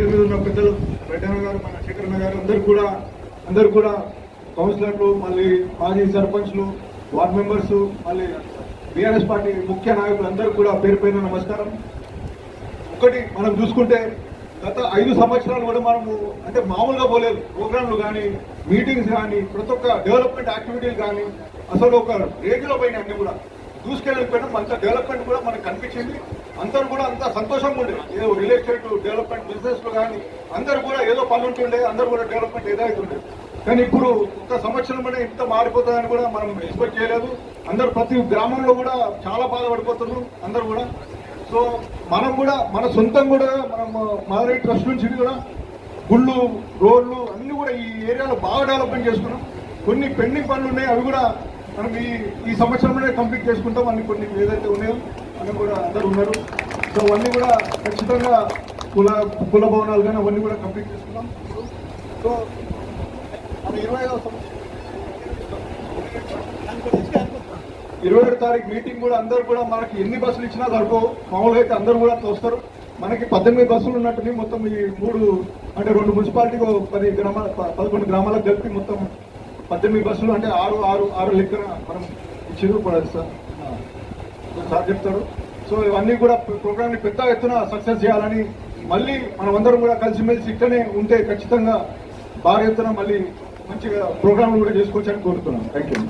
ఉన్న పెద్దలు రెడ్డన్న గారు, మన శేఖరన్న గారు అందరు కూడా కౌన్సిలర్లు, మళ్ళీ మాజీ సర్పంచ్లు, వార్డ్ మెంబర్స్, మళ్ళీ బీఆర్ఎస్ పార్టీ ముఖ్య నాయకులు అందరూ కూడా పేరు పైన నమస్కారం. ఒకటి మనం చూసుకుంటే గత 5 సంవత్సరాలు కూడా మనము అంటే మామూలుగా పోలేదు. ప్రోగ్రాంలు కానీ, మీటింగ్స్ కానీ, ప్రతి ఒక్క డెవలప్మెంట్ యాక్టివిటీలు కానీ అసలు ఒక రేంజ్లో పోయినాయి. అన్ని కూడా చూసుకెళ్ళిపోయినాం. అంత డెవలప్మెంట్ కూడా మనకు కనిపించింది. అందరూ కూడా అంత సంతోషంగా ఉండే. ఏదో రియల్ ఎస్టేట్ డెవలప్మెంట్ బిజినెస్ లో కానీ అందరూ కూడా ఏదో పనులు ఉంటుండే, అందరూ కూడా డెవలప్మెంట్ ఏదైతుండే. కానీ ఇప్పుడు ఒక సంవత్సరంలోనే ఇంత మారిపోతుందని కూడా మనం ఎక్స్పెక్ట్ చేయలేదు. అందరూ ప్రతి గ్రామంలో కూడా చాలా బాధపడిపోతున్నారు అందరూ కూడా. సో మనం కూడా మన సొంతం కూడా మనం మాదరి ట్రస్ట్ నుంచి కూడా గుళ్ళు, రోడ్లు అన్ని కూడా ఈ ఏరియాలో బాగా డెవలప్మెంట్ చేసుకున్నాం. కొన్ని పెండింగ్ పనులు ఉన్నాయి, అవి కూడా మనం ఈ సంవత్సరంలోనే కంప్లీట్ చేసుకుంటాం. అన్ని కొన్ని ఏదైతే ఉన్నాయో అని కూడా అందరూ ఉన్నారు. సో అవన్నీ కూడా ఖచ్చితంగా కుల భవనాలు కానీ అవన్నీ కూడా కంప్లీట్ చేసుకున్నాం. సో మన 27వ తారీఖు మీటింగ్ కూడా అందరూ కూడా మనకి ఎన్ని బస్సులు ఇచ్చినా సరిపోవు. మామూలుగా అయితే అందరూ కూడా వస్తారు. మనకి 18 బస్సులు ఉన్నట్టు మొత్తం ఈ 3 అంటే 2 మున్సిపాలిటీకి 11 గ్రామాలకు కలిపి మొత్తం 18 బస్సులు అంటే 6 లెక్కన మనం ఇచ్చేది సార్ చెప్తారు. సో ఇవన్నీ కూడా ప్రోగ్రామ్ ని పెద్ద ఎత్తున సక్సెస్ చేయాలని, మళ్ళీ మనమందరం కూడా కలిసిమెలిసి ఇక్కడనే ఉంటే ఖచ్చితంగా భారీ ఎత్తున మళ్ళీ మంచిగా ప్రోగ్రాంలు కూడా చేసుకోవచ్చని కోరుతున్నాను. Thank you.